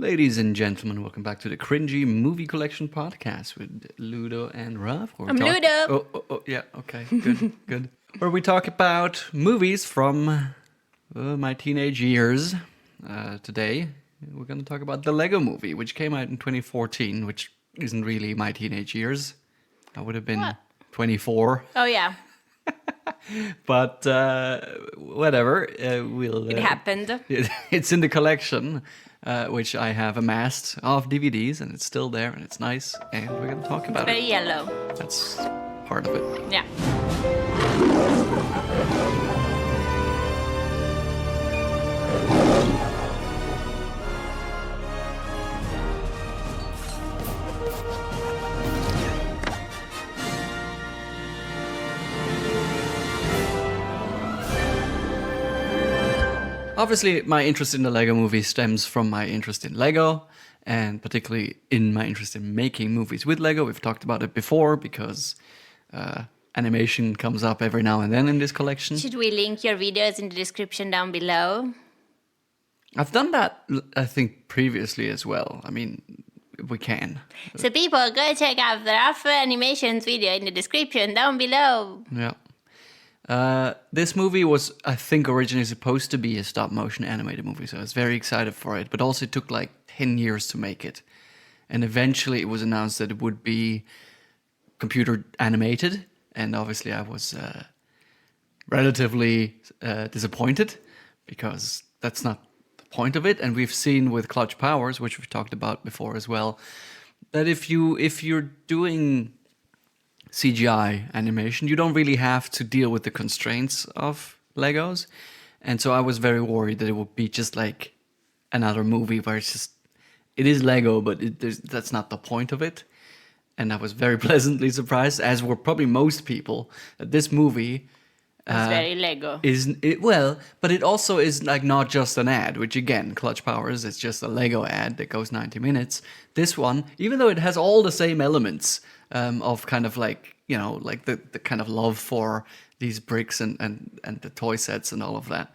Ladies and gentlemen, welcome back to the Cringy Movie Collection podcast with Ludo and Raph. Ludo. Oh, yeah, okay, good, good. Where we talk about movies from my teenage years. Today, we're going to talk about the Lego Movie, which came out in 2014, which isn't really my teenage years. I would have been 24. Oh, yeah. But whatever, we'll. It happened. It's in the collection, which I have amassed of DVDs, and it's still there, and it's nice, and we're gonna talk about Very it. yellow. That's part of it. Yeah. Obviously, my interest in the Lego Movie stems from my interest in Lego, and particularly in my interest in making movies with Lego. We've talked about it before because animation comes up every now and then in this collection. Should we link your videos in the description down below? I've done that, I think, previously as well. I mean, we can. So people, go check out the Raph Animations video in the description down below. Yeah. This movie was, I think, originally supposed to be a stop-motion animated movie, so I was very excited for it. But also, it took like 10 years to make it, and eventually, it was announced that it would be computer animated. And obviously, I was relatively disappointed because that's not the point of it. And we've seen with Clutch Powers, which we've talked about before as well, that if you're doing CGI animation, you don't really have to deal with the constraints of Legos. And so I was very worried that it would be just like another movie where it is Lego, but that's not the point of it. And I was very pleasantly surprised, as were probably most people, that this movie It's very Lego. but it also is like not just an ad, which again, Clutch Powers is just a Lego ad that goes 90 minutes. This one, even though it has all the same elements of kind of like, you know, like the kind of love for these bricks and the toy sets and all of that,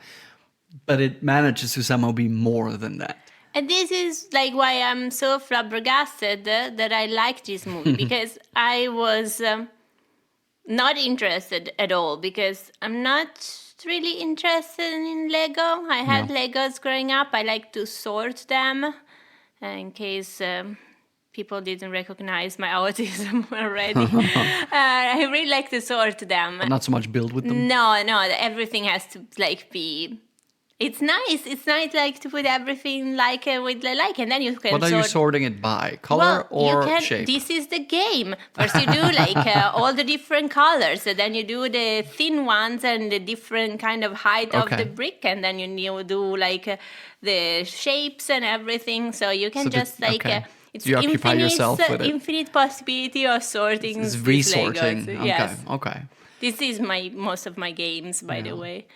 but it manages to somehow be more than that. And this is like why I'm so flabbergasted that I like this movie, because I was not interested at all, because I'm not really interested in Lego. I had Legos growing up. I like to sort them in case people didn't recognize my autism already. I really like to sort them. But not so much build with them? No, everything has to like be... It's nice. It's nice, like to put everything like with the like, and then you can. What are you sorting it by? Color or shape? This is the game. First, you do like all the different colors, and then you do the thin ones and the different kind of height of the brick, and then you do like the shapes and everything. So you can it's you occupy yourself with it. Infinite possibility of sorting. It's resorting. Legos. Okay. Yes. Okay. This is most of my games, by the way.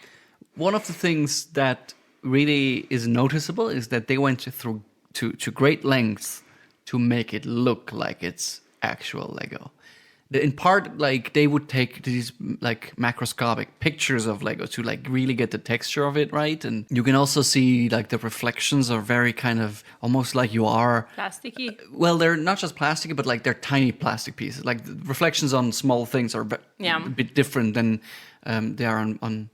One of the things that really is noticeable is that they went through to great lengths to make it look like it's actual Lego. In part, like they would take these like macroscopic pictures of Lego to like really get the texture of it right, and you can also see like the reflections are very kind of almost like you are plasticky. Well, they're not just plasticky, but like they're tiny plastic pieces. Like the reflections on small things are a bit different than they are on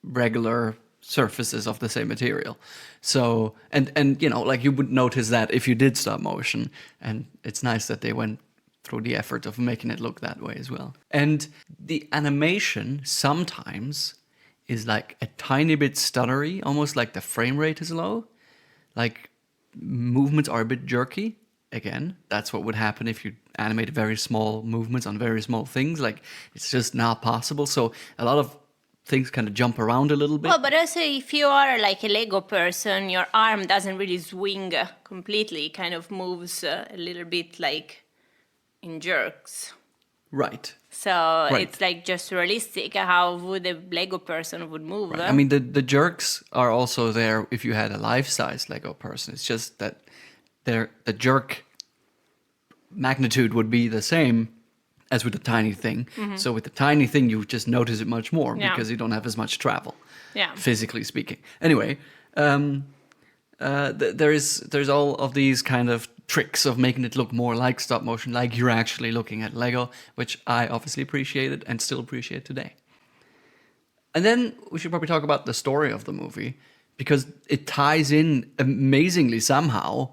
regular surfaces of the same material. So and you know, like you would notice that if you did stop motion, and it's nice that they went through the effort of making it look that way as well. And the animation sometimes is like a tiny bit stuttery, almost like the frame rate is low. Like movements are a bit jerky. Again, that's what would happen if you animate very small movements on very small things. Like it's just not possible. So a lot of things kind of jump around a little bit. Well, but also if you are like a Lego person, your arm doesn't really swing completely. It kind of moves a little bit like in jerks. Right. So it's like just realistic how would a Lego person would move. Right. I mean, the jerks are also there if you had a life-size Lego person. It's just that the jerk magnitude would be the same as with the tiny thing. Mm-hmm. So with the tiny thing, you just notice it much more because you don't have as much travel, physically speaking. Anyway, there's all of these kind of tricks of making it look more like stop motion, like you're actually looking at Lego, which I obviously appreciated and still appreciate today. And then we should probably talk about the story of the movie, because it ties in amazingly somehow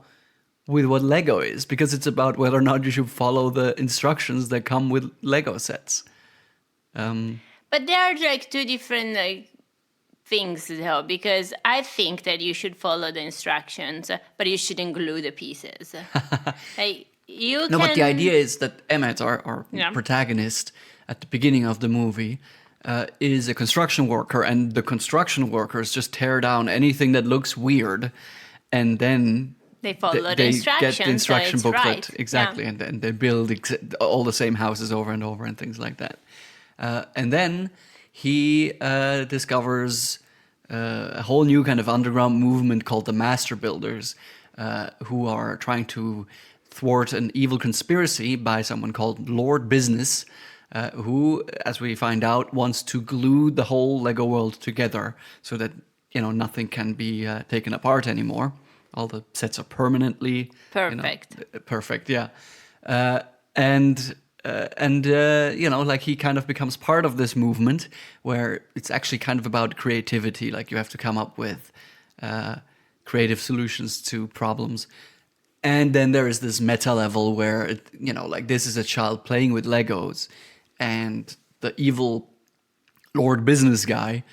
with what Lego is, because it's about whether or not you should follow the instructions that come with Lego sets. But there are like two different things though, because I think that you should follow the instructions, but you shouldn't glue the pieces. But the idea is that Emmett, our protagonist at the beginning of the movie, is a construction worker, and the construction workers just tear down anything that looks weird, and then they follow the instructions. Get the instruction so booklet right. exactly, and then they build all the same houses over and over and things like that. And then he discovers a whole new kind of underground movement called the Master Builders, who are trying to thwart an evil conspiracy by someone called Lord Business, who, as we find out, wants to glue the whole Lego world together so that nothing can be taken apart anymore. All the sets are permanently perfect. Perfect, yeah. Like he kind of becomes part of this movement where it's actually kind of about creativity. Like you have to come up with creative solutions to problems. And then there is this meta level where, like this is a child playing with Legos, and the evil Lord Business guy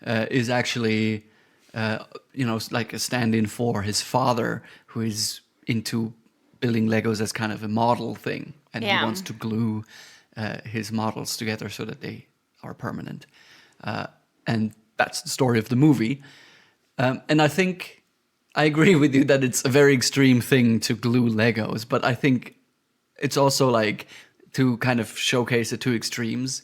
is actually, like a stand-in for his father, who is into building Legos as kind of a model thing. And he wants to glue his models together so that they are permanent. And that's the story of the movie. And I think I agree with you that it's a very extreme thing to glue Legos, but I think it's also like to kind of showcase the two extremes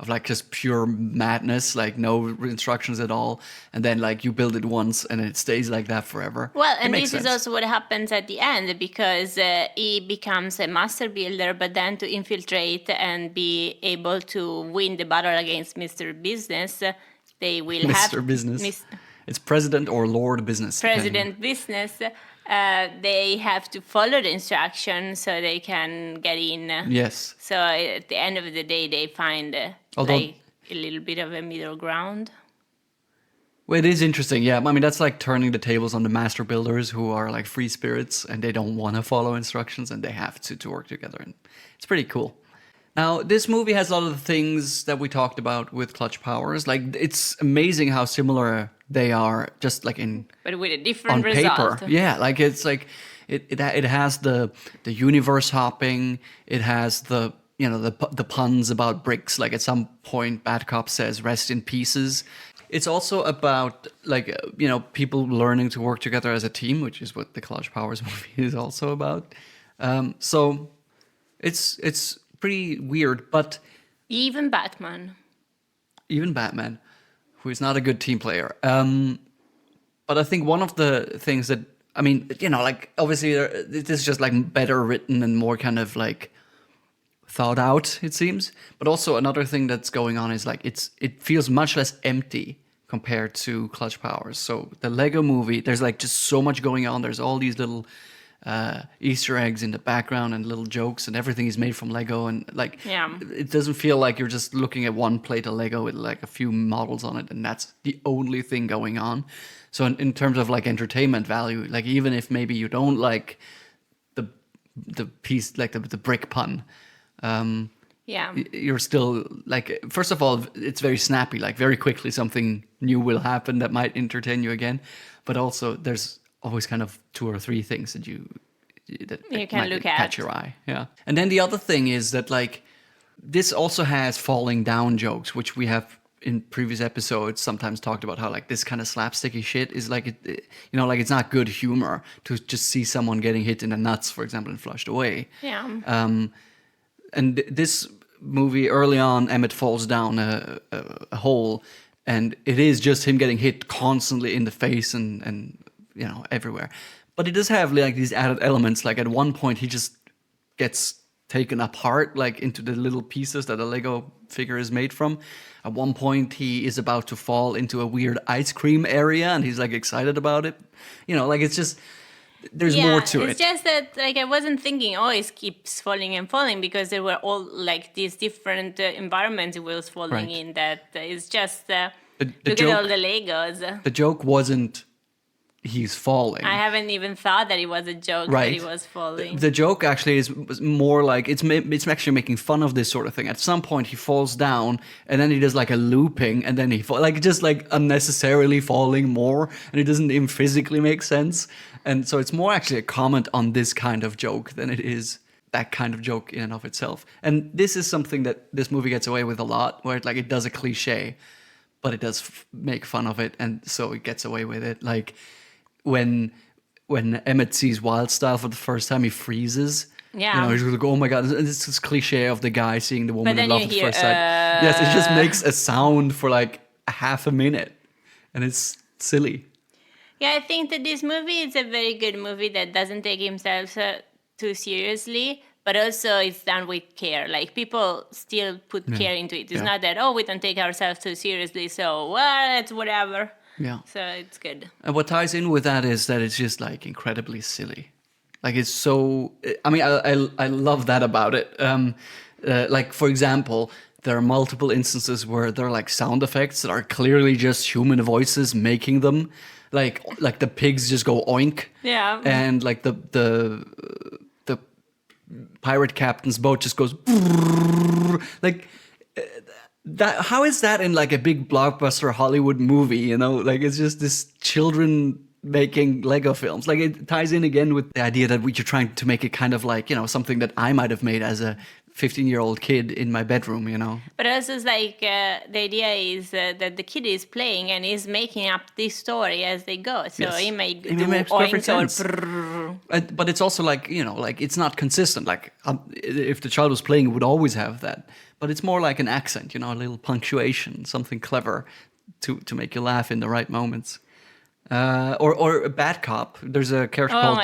of like just pure madness, like no instructions at all, and then like you build it once and it stays like that forever. Well, and this is also what happens at the end, because he becomes a master builder, but then to infiltrate and be able to win the battle against Mr. Business, they will have... Mr. Business. It's President or Lord Business. President Business. They have to follow the instructions so they can get in. Yes. So at the end of the day, they find like a little bit of a middle ground. Well, it is interesting, yeah. I mean, that's like turning the tables on the master builders, who are like free spirits and they don't want to follow instructions and they have to work together. And it's pretty cool. Now, this movie has a lot of the things that we talked about with Clutch Powers. Like, it's amazing how similar they are, just like but with a different on result. paper. Yeah, like it's like it has the universe hopping. It has the the puns about bricks. Like at some point, Bad Cop says "rest in pieces." It's also about like people learning to work together as a team, which is what the Clutch Powers movie is also about. So it's pretty weird, but even Batman, who is not a good team player. But I think one of the things that, I mean, like obviously this is just like better written and more kind of like thought out, it seems. But also another thing that's going on is like it feels much less empty compared to Clutch Powers. So the Lego movie, there's like just so much going on. There's all these little Easter eggs in the background and little jokes, and everything is made from Lego, and like it doesn't feel like you're just looking at one plate of Lego with like a few models on it and that's the only thing going on. So in terms of like entertainment value, like even if maybe you don't like the piece, like the brick pun, you're still like, first of all, it's very snappy, like very quickly something new will happen that might entertain you again, but also there's always kind of two or three things that you can look at, catch your eye. Yeah. And then the other thing is that like this also has falling down jokes, which we have in previous episodes sometimes talked about how like this kind of slapsticky shit is like like it's not good humor to just see someone getting hit in the nuts, for example, and flushed away. Yeah. And this movie, early on, Emmett falls down a hole, and it is just him getting hit constantly in the face and everywhere. But it does have like these added elements. Like at one point, he just gets taken apart, like into the little pieces that a Lego figure is made from. At one point, he is about to fall into a weird ice cream area, and he's like excited about it. You know, like it's just there's more to it. It's just that like I wasn't thinking, oh, it keeps falling and falling, because there were all like these different environments it was falling in. That it's just look at all the Legos. The joke wasn't he's falling. I haven't even thought that it was a joke that he was falling. The joke actually was more like it's actually making fun of this sort of thing. At some point he falls down and then he does like a looping and then he like just like unnecessarily falling more, and it doesn't even physically make sense. And so it's more actually a comment on this kind of joke than it is that kind of joke in and of itself. And this is something that this movie gets away with a lot, where it does a cliche, but it does make fun of it, and so it gets away with it. Like when Emmett sees Wildstyle for the first time, he freezes. Yeah. You know, he's like, oh my God. It's this cliche of the guy seeing the woman in love at first sight. Yes, it just makes a sound for like a half a minute. And it's silly. Yeah, I think that this movie is a very good movie that doesn't take himself too seriously, but also it's done with care. Like, people still put care into it. It's not that, oh, we don't take ourselves too seriously, so, well, it's whatever. Yeah. So it's good. And what ties in with that is that it's just like incredibly silly. Like it's so, I mean, I love that about it. Like, for example, there are multiple instances where there are like sound effects that are clearly just human voices making them. Like the pigs just go oink. Yeah. And like the pirate captain's boat just goes like, that, how is that in like a big blockbuster Hollywood movie, you know? Like it's just this children making Lego films. Like it ties in again with the idea that you're trying to make it kind of like, you know, something that I might have made as a 15-year-old kid in my bedroom, you know? But also it's like the idea is that the kid is playing and is making up this story as they go. So he may do oink or but it's also like, you know, like it's not consistent. Like if the child was playing, it would always have that. But it's more like an accent, you know, a little punctuation, something clever to make you laugh in the right moments. Or a bad cop. There's a character called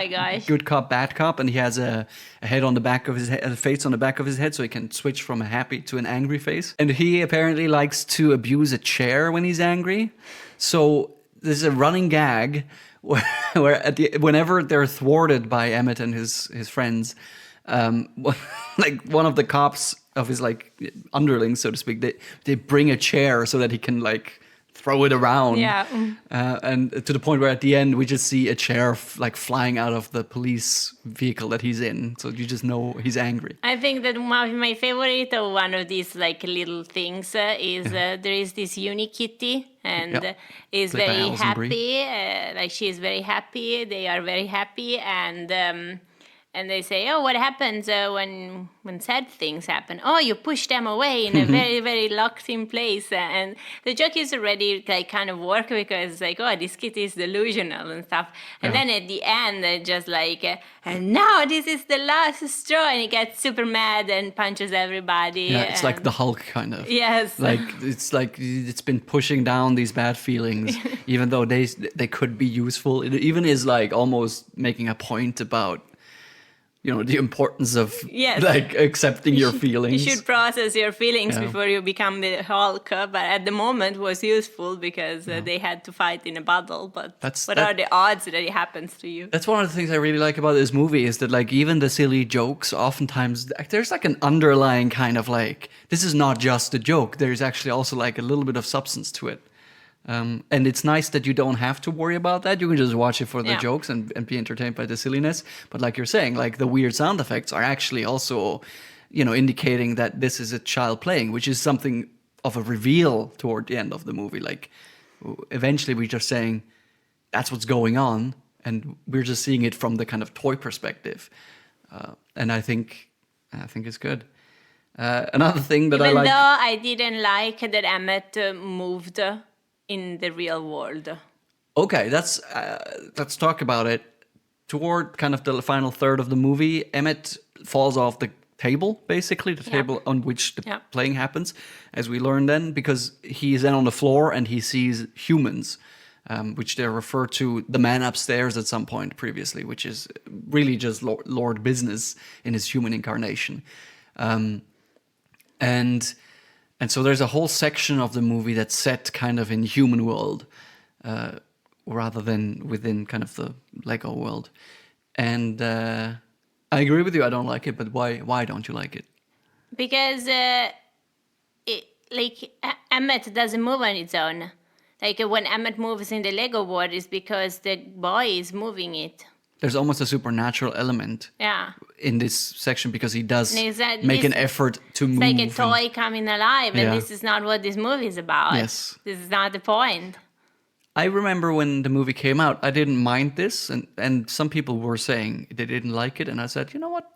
Good Cop, Bad Cop, and he has a head on the back of his head, a face on the back of his head, so he can switch from a happy to an angry face. And he apparently likes to abuse a chair when he's angry. So there's a running gag where whenever they're thwarted by Emmett and his friends, like one of the cops of his like underlings, so to speak, they bring a chair so that he can like throw it around. Yeah. And to the point where at the end we just see a chair like flying out of the police vehicle that he's in. So you just know he's angry. I think that my favorite of one of these like little things is there is this Unikitty and is very happy. Like she's very happy. They are very happy and they say, oh, what happens when sad things happen? Oh, you push them away in a very, very locked-in place. And the joke is already like kind of work because it's like, oh, this kid is delusional and stuff. And then at the end, they're just like, and now this is the last straw. And he gets super mad and punches everybody. Yeah, it's like the Hulk kind of. Yes. Like it's been pushing down these bad feelings, even though they could be useful. It even is like almost making a point about, you know, the importance of like accepting your feelings. You should process your feelings before you become the Hulk. But at the moment was useful because they had to fight in a battle. But what are the odds that it happens to you? That's one of the things I really like about this movie is that like even the silly jokes, oftentimes there's like an underlying kind of like, this is not just a joke. There's actually also like a little bit of substance to it. And it's nice that you don't have to worry about that. You can just watch it for the jokes and be entertained by the silliness. But like you're saying, like the weird sound effects are actually also, you know, indicating that this is a child playing, which is something of a reveal toward the end of the movie. Like eventually we're just saying that's what's going on, and we're just seeing it from the kind of toy perspective. And I think it's good. Another thing that Even though I didn't like that Emmett moved in the real world. Okay, let's talk about it. Toward kind of the final third of the movie, Emmett falls off the table, basically, the table on which the playing happens, as we learn then, because he's then on the floor and he sees humans. which they refer to the man upstairs at some point previously, which is really just Lord Business in his human incarnation. And so there's a whole section of the movie that's set kind of in human world, rather than within kind of the Lego world. And I agree with you, I don't like it, but why don't you like it? Because Emmett doesn't move on its own. Like when Emmett moves in the Lego world, it's because the boy is moving it. There's almost a supernatural element in this section because he does make an effort to move. It's like a toy coming alive, and this is not what this movie is about. Yes. This is not the point. I remember when the movie came out, I didn't mind this, and some people were saying they didn't like it, and I said, you know what?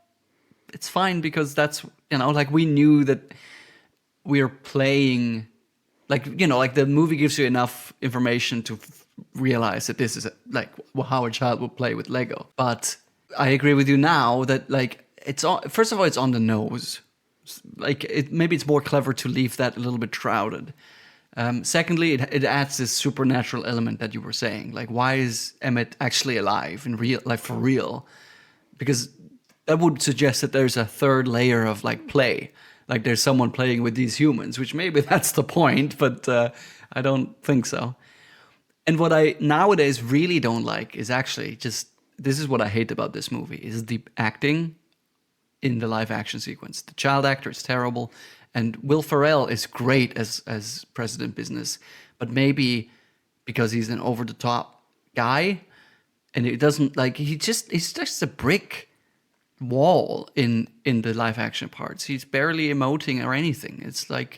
It's fine because that's, like we knew that we're playing, like the movie gives you enough information to realize that this is how a child would play with Lego. But I agree with you now that first of all, it's on the nose. Maybe it's more clever to leave that a little bit shrouded. Secondly, it adds this supernatural element that you were saying. Like, why is Emmett actually alive in real, for real? Because that would suggest that there's a third layer of play. Like there's someone playing with these humans, which maybe that's the point, but I don't think so. And what I nowadays really don't like is actually this is what I hate about this movie, is the acting in the live action sequence. The child actor is terrible, and Will Ferrell is great as President Business, but maybe because he's an over the top guy, and it doesn't he's just a brick wall in the live action parts. He's barely emoting or anything. It's I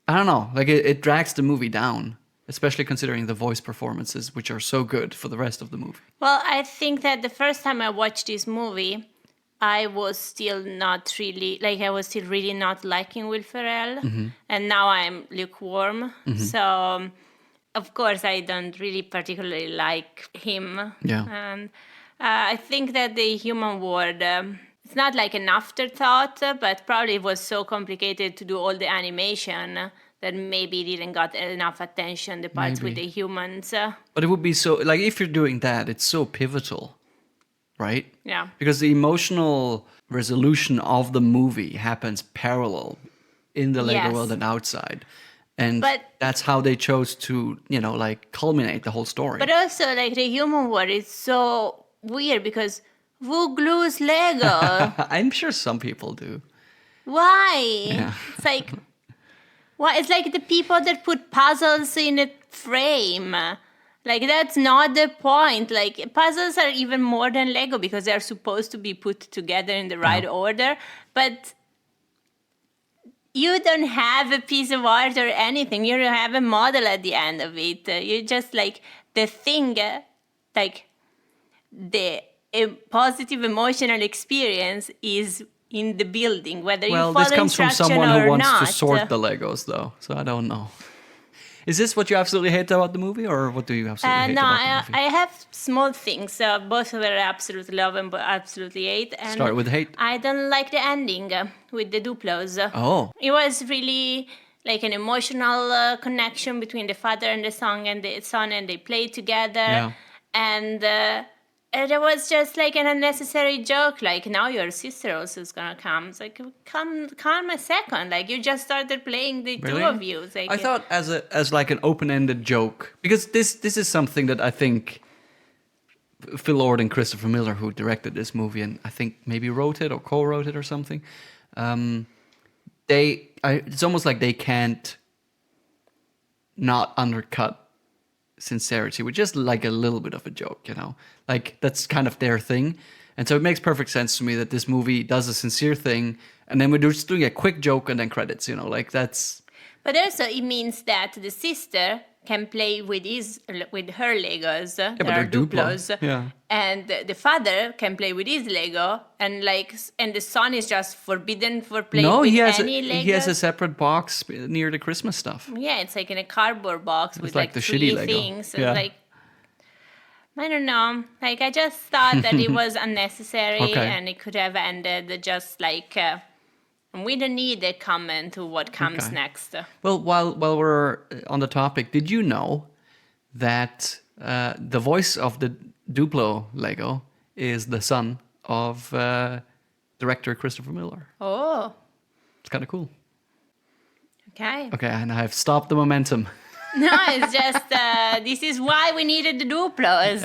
don't know, it drags the movie down, especially considering the voice performances, which are so good for the rest of the movie. Well, I think that the first time I watched this movie, I was still not really, I was still really not liking Will Ferrell. Mm-hmm. And now I'm lukewarm. Mm-hmm. So, of course, I don't really particularly like him. Yeah. And I think that the human world, it's not like an afterthought, but probably it was so complicated to do all the animation that maybe it didn't got enough attention, the parts with the humans. But it would be so, if you're doing that, it's so pivotal, right? Yeah. Because the emotional resolution of the movie happens parallel in the Lego world and outside. And that's how they chose to, culminate the whole story. But also, the human world is so weird because who glues Lego? I'm sure some people do. Why? Yeah. It's why? It's like the people that put puzzles in a frame. That's not the point. Puzzles are even more than Lego because they're supposed to be put together in the right order. But you don't have a piece of art or anything. You don't have a model at the end of it. You just the thing, the positive emotional experience is in the building, whether you follow instruction or not. Well, this comes from someone who wants to sort the Legos, though, so I don't know. Is this what you absolutely hate about the movie, or what do you absolutely hate about the movie? I have small things. Both of them I absolutely love and absolutely hate. And start with hate. I don't like the ending with the Duplos. Oh. It was really an emotional connection between the father and the son, and they played together. Yeah. And it was just an unnecessary joke. Now your sister also is gonna come. It's calm a second. You just started playing the two of you. I thought as an open-ended joke, because this is something that I think Phil Lord and Christopher Miller, who directed this movie and I think maybe wrote it or co-wrote it or something, it's almost like they can't not undercut sincerity with just a little bit of a joke, that's kind of their thing. And so it makes perfect sense to me that this movie does a sincere thing and then we're just doing a quick joke and then credits, that's. But also it means that the sister can play with her Legos, that are Duplos, and the father can play with his Lego, and the son is just forbidden for playing with any Lego. He has a separate box near the Christmas stuff. Yeah, it's in a cardboard box with the 3 Lego things. Yeah. I don't know. I just thought that it was unnecessary and it could have ended just we don't need a comment to what comes next. Well, while we're on the topic, did you know that the voice of the Duplo Lego is the son of director Christopher Miller. Oh. It's kind of cool. Okay. Okay, and I've stopped the momentum. No, it's just this is why we needed the Duplos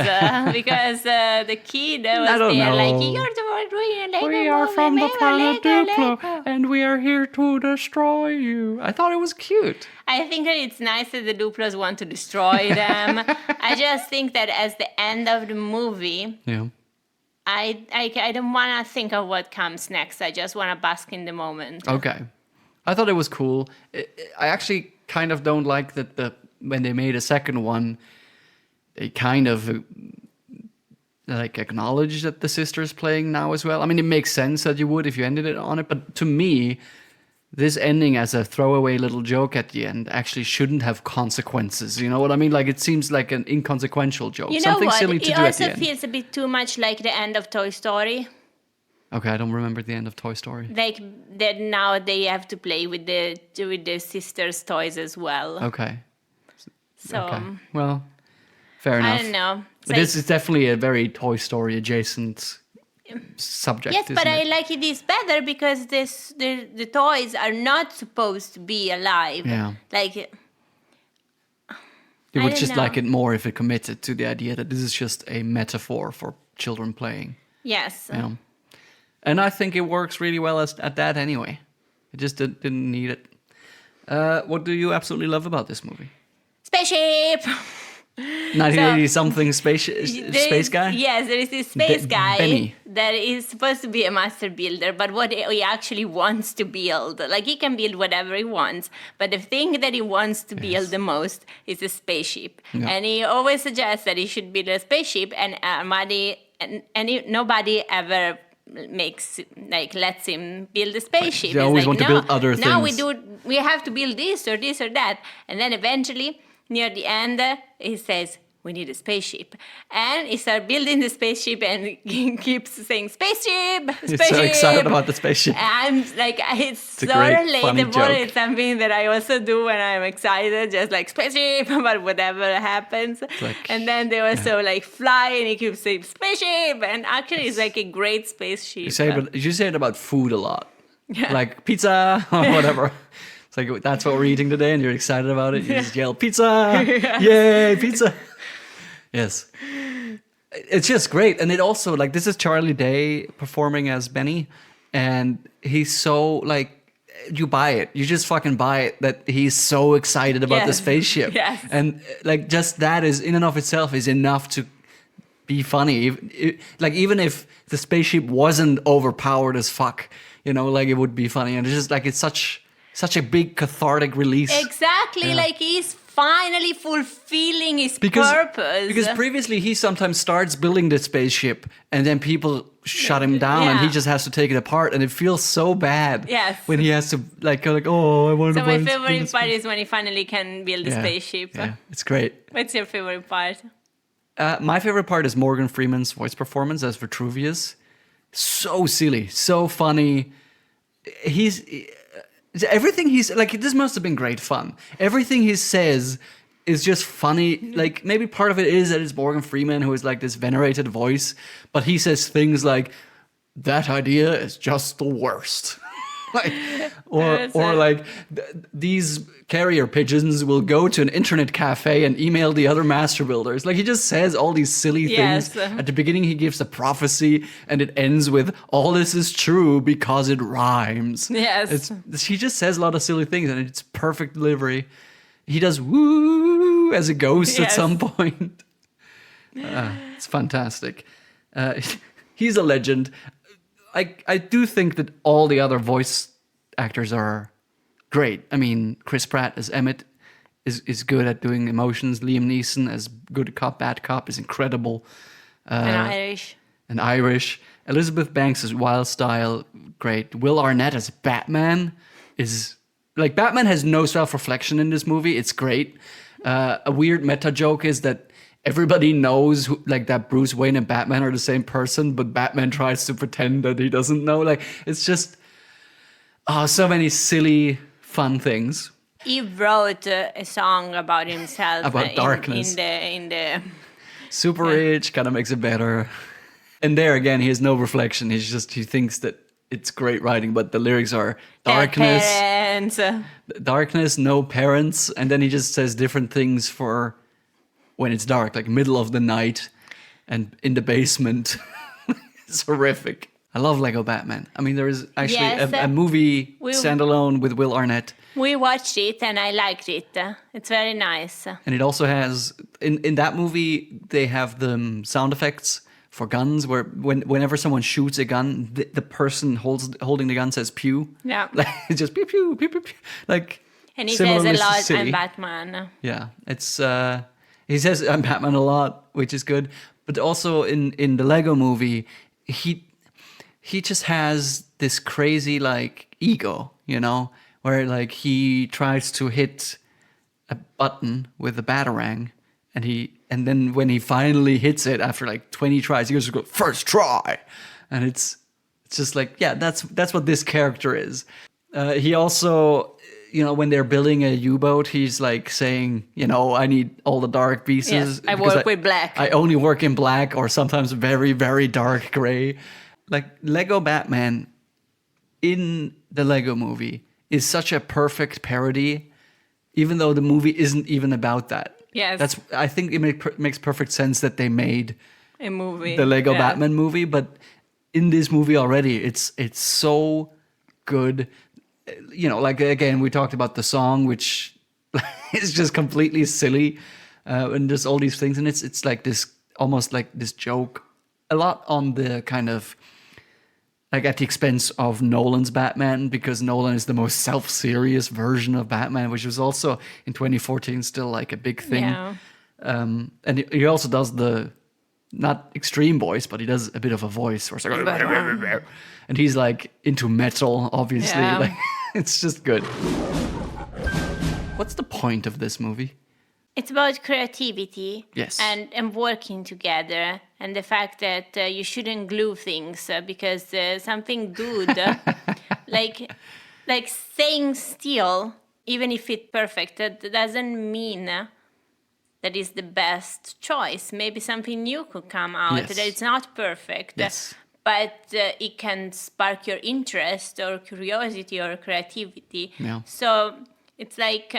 because the kid was there like you're doing a Lego We are movie, from the Lego, planet Lego, Duplo, Lego. and we are here to destroy you. I thought it was cute. I think that it's nice that the Duplos want to destroy them. I just think that as the end of the movie, Yeah. I don't want to think of what comes next. I just want to bask in the moment. Okay. I thought it was cool. I actually kind of don't like that when they made a second one, they kind of like acknowledge that the sister's playing now as well. I mean, it makes sense that you would if you ended it on it, but to me, this ending as a throwaway little joke at the end actually shouldn't have consequences. You know what I mean? Like, it seems like an inconsequential joke. You know Something what? silly to It do at also the end. feels a bit too much like the end of Toy Story. Okay, I don't remember the end of Toy Story. Like that now they have to play with the sister's toys as well. Okay. So Okay. Well, fair enough. I don't know. It's But like- this is definitely a very Toy Story adjacent subject. yes, but I like it is better because the toys are not supposed to be alive. Yeah. Like You I would don't just know. like it more if it committed to the idea that this is just a metaphor for children playing. yes. Yeah. And I think it works really well at that anyway. It just didn't need it. What do you absolutely love about this movie? Spaceship. 1980 something space guy? Yes, there is this space guy Benny. that is supposed to be a master builder, but what he actually wants to build, like he can build whatever he wants, but the thing that he wants to build the most is a spaceship. Yeah. And he always suggests that he should build a spaceship, and nobody ever lets him build a spaceship. They It's always like, want to build other now things. we have to build this or this or that, and then eventually near the end he says we need a spaceship, and he starts building the spaceship and he keeps saying spaceship. He's so excited about the spaceship. I'm like, it's so great, funny relatable. joke. It's something that I also do when I'm excited, just like spaceship about whatever happens. like- And then they also like fly, and he keeps saying spaceship, and actually it's like a great spaceship. You say it about food a lot. Like pizza or whatever. It's like, that's what we're eating today, and you're excited about it. You just yell, pizza! Yay, pizza! Yes. It's just great. And it also, like, this is Charlie Day performing as Benny, and he's so, like, you buy it. You just fucking buy it that he's so excited about the Yes. spaceship. Yes. And, like, just that is, in and of itself, is enough to be funny. Even if the spaceship wasn't overpowered as fuck, you know, like, it would be funny. And it's just, like, it's such a big cathartic release. Exactly, Yeah. like he's finally fulfilling his purpose. Because previously he sometimes starts building the spaceship and then people shut him down and he Yeah. just has to take it apart, and it feels so bad. Yes. When he has to go like, oh, I want to So my favorite part is when he finally can build a spaceship. Yeah, it's great. What's your favorite part? My favorite part is Morgan Freeman's voice performance as Vitruvius. So silly, so funny. Everything he's like, this must have been great fun. Everything he says is just funny. Like, maybe part of it is that it's Morgan Freeman, who is like this venerated voice, but he says things like, that idea is just the worst. These carrier pigeons will go to an internet cafe and email the other master builders. Like, he just says all these silly things. Yes. At the beginning, he gives a prophecy, and it ends with, all this is true because it rhymes. Yes. He just says a lot of silly things, and it's perfect delivery. He does woo as a ghost at Yes. some point. It's fantastic. He's a legend. I do think that all the other voice actors are great. I mean, Chris Pratt as Emmett is good at doing emotions. Liam Neeson as good cop, bad cop is incredible. And Irish. And Irish. Elizabeth Banks as Wild Style, great. Will Arnett as Batman is... Like, Batman has no self-reflection in this movie. It's great. A weird meta joke is that everybody knows that Bruce Wayne and Batman are the same person, but Batman tries to pretend that he doesn't know. Like, it's just so many silly, fun things. he wrote a song about himself. About darkness. In the Super rich kind of makes it better. And there again, he has no reflection. He thinks that it's great writing, but the lyrics are darkness, parents. darkness, no parents, and then he just says different things for when it's dark, like middle of the night and in the basement. It's horrific. I love Lego Batman. I mean, there is actually a movie standalone with Will Arnett. We watched it and I liked it. It's very nice. And it also has, in that movie, they have the sound effects for guns, where whenever someone shoots a gun, the person holding the gun says pew. Yeah. Like, it's just pew, pew, pew, pew, pew. Like, and he says a lot, silly. I'm Batman. Yeah, it's he says I'm Batman a lot, which is good. But also in the Lego movie, he just has this crazy like ego, you know, where like he tries to hit a button with a batarang, and then when he finally hits it after like 20 tries, he goes, first try, and it's just like, yeah, that's what this character is. He also, you know, when they're building a U-boat, he's like saying, you know, I need all the dark pieces. Yes, I work with black. I only work in black, or sometimes very, very dark gray. Like Lego Batman in the Lego movie is such a perfect parody, even though the movie isn't even about that. Yes. I think it makes perfect sense that they made a movie, the Lego Batman movie, but in this movie already, it's so good. You know, like again, we talked about the song, which is just completely silly, and just all these things, and it's like this, almost like this joke, a lot on the kind of like at the expense of Nolan's Batman, because Nolan is the most self-serious version of Batman, which was also in 2014 still like a big thing. Yeah. And he also does the not extreme voice, but he does a bit of a voice where it's like, and he's like into metal, obviously. Yeah. Like, it's just good. What's the point of this movie? It's about creativity. Yes. And working together, and the fact that you shouldn't glue things because something good, like staying still, even if it's perfect, that doesn't mean that is the best choice. Maybe something new could come out Yes. that it's not perfect. Yes. But it can spark your interest or curiosity or creativity. Yeah. So it's like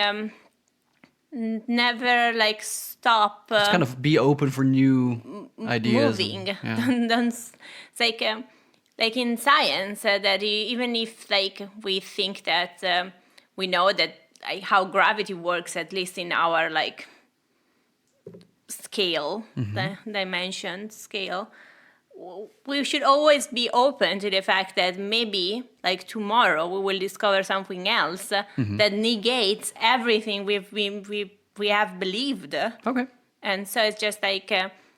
never like stop. Just kind of be open for new ideas. Moving. Yeah. It's like in science that even if like we think that we know that how gravity works, at least in our like scale, the dimension scale, we should always be open to the fact that maybe like tomorrow we will discover something else that negates everything we have believed. Okay. And so it's just like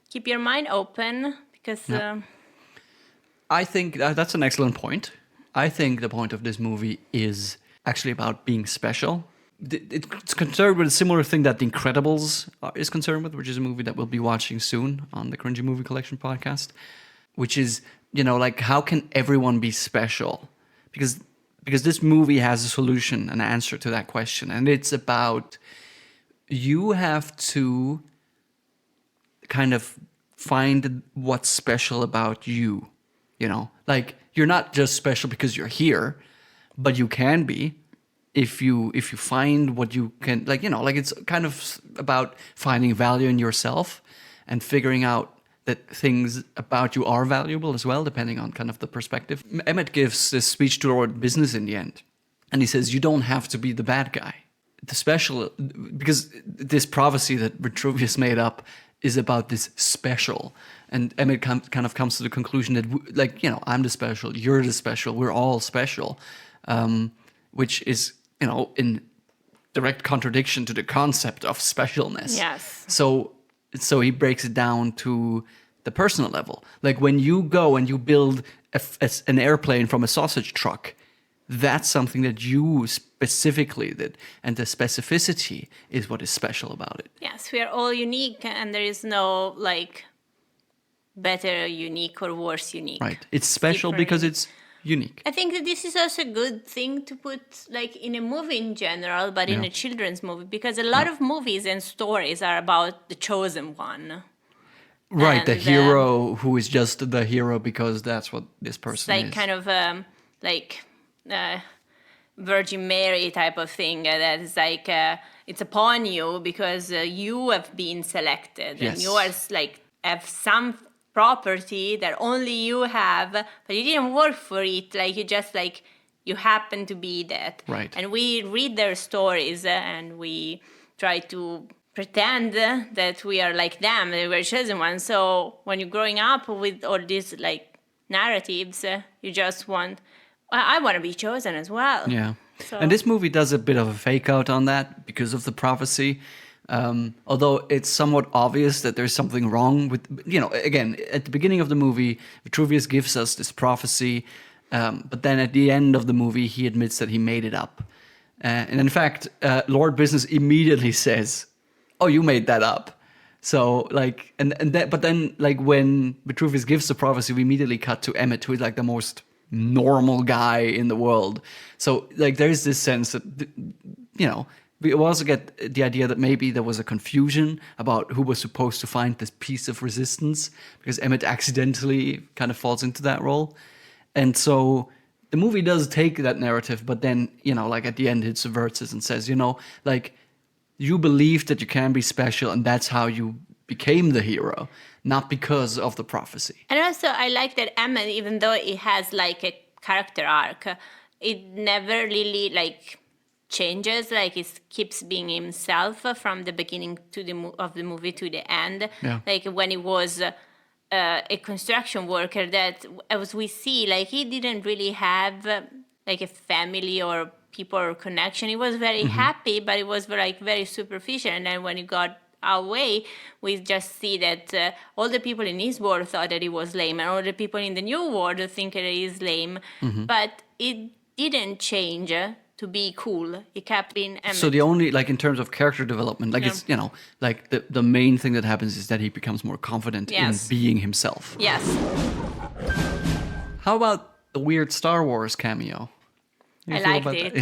keep your mind open, because I think that's an excellent point. I think the point of this movie is actually about being special. It's concerned with a similar thing that The Incredibles is concerned with, which is a movie that we'll be watching soon on the Cringy Movie Collection podcast, which is, you know, like, how can everyone be special? Because this movie has a solution, an answer to that question. And it's about, you have to kind of find what's special about you, you know? Like, you're not just special because you're here, but you can be if you find what you can, like, you know, like, it's kind of about finding value in yourself and figuring out that things about you are valuable as well, depending on kind of the perspective. Emmett gives this speech toward business in the end, and he says, you don't have to be the bad guy. The special, because this prophecy that Vitruvius made up is about this special, and Emmett kind of comes to the conclusion that, like, you know, I'm the special, you're the special, we're all special, which is, you know, in direct contradiction to the concept of specialness. Yes. So he breaks it down to the personal level. Like, when you go and you build an airplane from a sausage truck, that's something that you specifically did, and the specificity is what is special about it. Yes, we are all unique, and there is no like better unique or worse unique. Right. It's special Different. because it's unique. I think that this is also a good thing to put like in a movie in general, but in a children's movie, because a lot of movies and stories are about the chosen one. Right, the hero who is just the hero because that's what this person like is. Kind of Virgin Mary type of thing that is like it's upon you because you have been selected and you are like have some property that only you have, but you didn't work for it. Like you just like you happen to be that. Right. And we read their stories and we try to pretend that we are like them, that we're chosen ones. So when you're growing up with all these like narratives, you just want. I want to be chosen as well. Yeah. So. And this movie does a bit of a fake out on that because of the prophecy. Although it's somewhat obvious that there's something wrong with, again, at the beginning of the movie, Vitruvius gives us this prophecy. But then at the end of the movie, he admits that he made it up. And in fact, Lord Business immediately says, "Oh, you made that up." So like, but then like when Vitruvius gives the prophecy, we immediately cut to Emmett, who is like the most normal guy in the world. So like there's this sense that we also get the idea that maybe there was a confusion about who was supposed to find this piece of resistance, because Emmett accidentally kind of falls into that role. And so the movie does take that narrative, but then like at the end it subverts it and says, like you believed that you can be special and that's how you became the hero, not because of the prophecy. And also, I like that Emmett, even though it has like a character arc, it never really like changes. Like it keeps being himself from the beginning of the movie to the end. Yeah. Like when he was a construction worker, that as we see, like he didn't really have like a family or people or connection. He was very happy, but it was very superficial. And then when he got our way, we just see that all the people in his world thought that he was lame, and all the people in the new world think that he is lame. But it didn't change to be cool. It kept being Emmett. So the only, like in terms of character development, like it's, like the main thing that happens is that he becomes more confident in being himself. Yes. How about the weird Star Wars cameo? I liked it.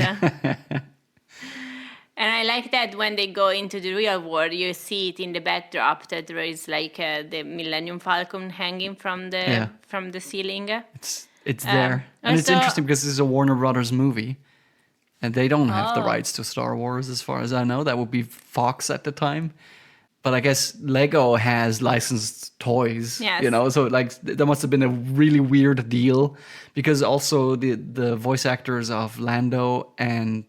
And I like that when they go into the real world, you see it in the backdrop that there is like the Millennium Falcon hanging from the ceiling. It's there, and it's interesting because this is a Warner Brothers movie, and they don't have the rights to Star Wars, as far as I know. That would be Fox at the time. But I guess Lego has licensed toys, so like there must have been a really weird deal, because also the voice actors of Lando and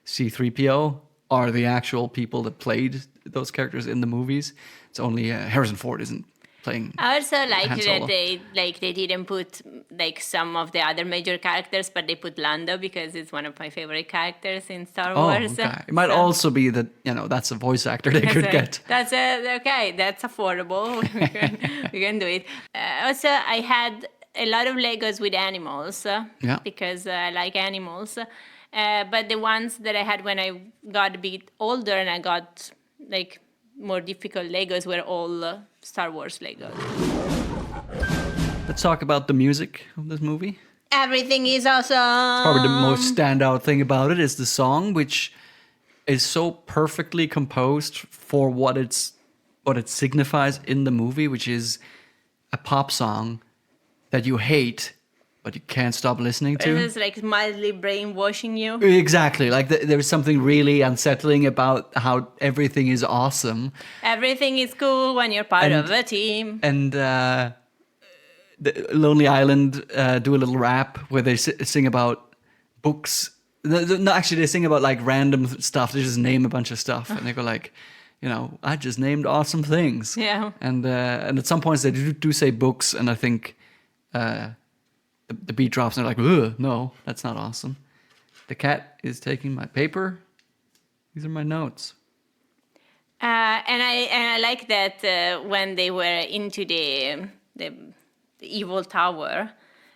C-3PO are the actual people that played those characters in the movies. It's only Harrison Ford isn't playing. I also like that they didn't put like some of the other major characters, but they put Lando because it's one of my favorite characters in Star Wars. Okay. It might also be that that's a voice actor they could get. That's okay. That's affordable. we can do it. Also, I had a lot of Legos with animals because I like animals. But the ones that I had when I got a bit older and I got like more difficult Legos were all Star Wars Legos. Let's talk about the music of this movie. Everything is awesome. Probably the most standout thing about it is the song, which is so perfectly composed for what it signifies in the movie, which is a pop song that you hate, but you can't stop listening to. It's like mildly brainwashing you. Exactly. Like there's something really unsettling about how everything is awesome. Everything is cool when you're part of a team. And the Lonely Island do a little rap where they sing about books. No, actually, they sing about like random stuff. They just name a bunch of stuff. And they go like, I just named awesome things. Yeah. And at some points they do say books. And I think... The beat drops and they're like, ugh, no, that's not awesome. The cat is taking my paper. These are my notes. And I like that when they were into the evil tower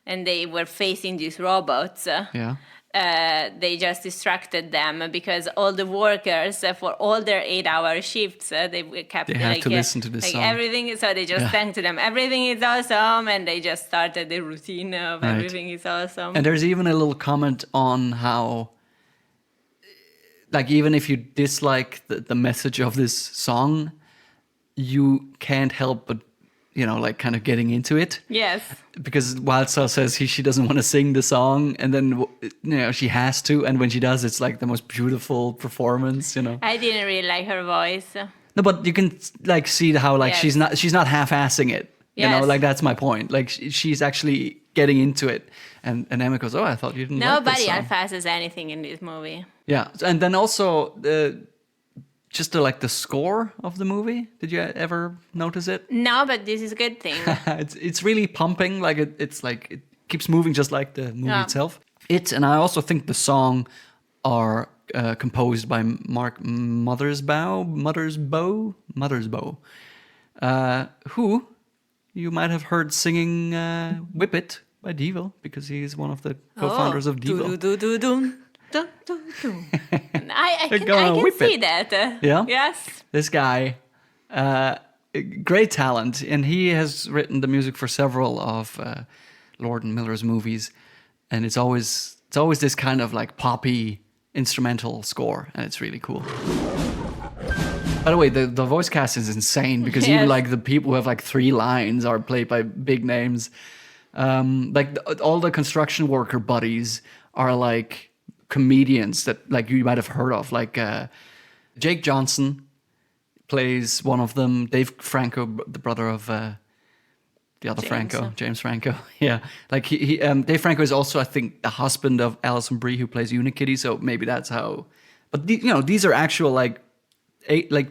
and they were facing these robots. they just distracted them because all the workers for all their 8-hour shifts, they kept had to listen to this song. Everything. So they just sang to them, everything is awesome. And they just started the routine of everything is awesome. And there's even a little comment on how, like, even if you dislike the message of this song, you can't help but, like kind of getting into it. Yes. Because Wildstar says she doesn't want to sing the song, and then, she has to. And when she does, it's like the most beautiful performance, I didn't really like her voice. No, but you can like see how like she's not half-assing it. Yes. Like that's my point. Like she's actually getting into it. And Emma goes, "Oh, I thought you didn't like this Nobody song." half-asses anything in this movie. Yeah, and then also just the score of the movie. Did you ever notice it? No, but this is a good thing. It's really pumping. Like it's like it keeps moving just like the movie itself. And I also think the song are composed by Mark Mothersbaugh, who you might have heard singing "Whip It" by Devo, because he's one of the co-founders of Devo. I can see that. Yeah? Yes. This guy, great talent, and he has written the music for several of Lord and Miller's movies, and it's always this kind of like poppy instrumental score, and it's really cool. By the way, the voice cast is insane, because even like the people who have like 3 lines are played by big names. All the construction worker buddies are like comedians that like you might have heard of. Like Jake Johnson plays one of them. Dave Franco, the brother of the other James Franco. Yeah, like he Dave Franco is also, I think, the husband of Alison Brie, who plays Unikitty. So maybe that's how. But these are actual like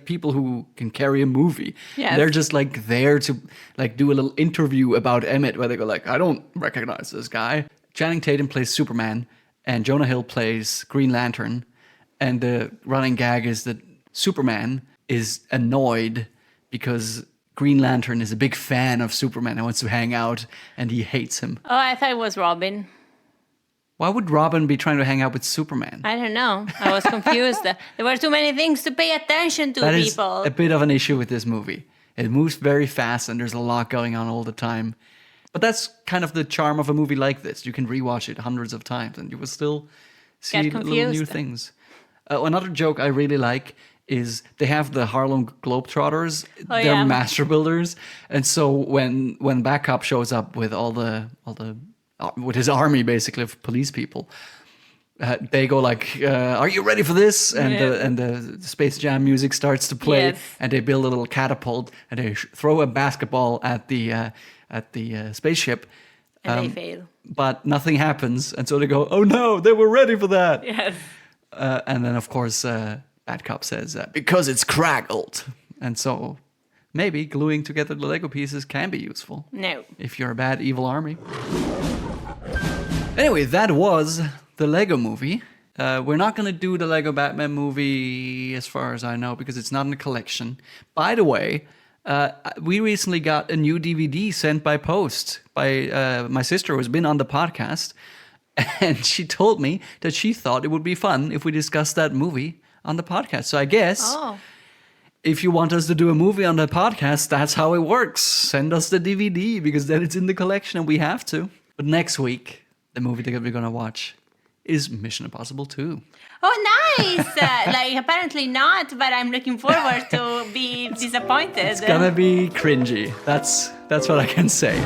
people who can carry a movie. Yes. They're just like there to like do a little interview about Emmett, where they go like, I don't recognize this guy. Channing Tatum plays Superman, and Jonah Hill plays Green Lantern. And the running gag is that Superman is annoyed because Green Lantern is a big fan of Superman and wants to hang out, and he hates him. Oh, I thought it was Robin. Why would Robin be trying to hang out with Superman? I don't know. I was confused. There were too many things to pay attention to, that people. That is a bit of an issue with this movie. It moves very fast, and there's a lot going on all the time. But that's kind of the charm of a movie like this. You can rewatch it hundreds of times, and you will still see little new things. Another joke I really like is they have the Harlem Globetrotters. They're master builders, and so when Back Cop shows up with with his army basically of police people, they go like, "Are you ready for this?" And the Space Jam music starts to play, and they build a little catapult, and they throw a basketball at the spaceship, and they fail. But nothing happens, and so they go, "Oh no, they were ready for that." Yes. And then of course Bad Cop says, "Because it's crackled," and so maybe gluing together the Lego pieces can be useful. No. If you're a bad evil army. Anyway, that was the Lego movie. We're not going to do the Lego Batman movie, as far as I know, because it's not in the collection. By the way, we recently got a new DVD sent by post by my sister, who has been on the podcast. And she told me that she thought it would be fun if we discussed that movie on the podcast. So I guess if you want us to do a movie on the podcast, that's how it works. Send us the DVD, because then it's in the collection and we have to. But next week, the movie that we're going to watch is Mission Impossible 2. Oh, nice! Apparently not, but I'm looking forward to be disappointed. It's going to be cringy. That's what I can say.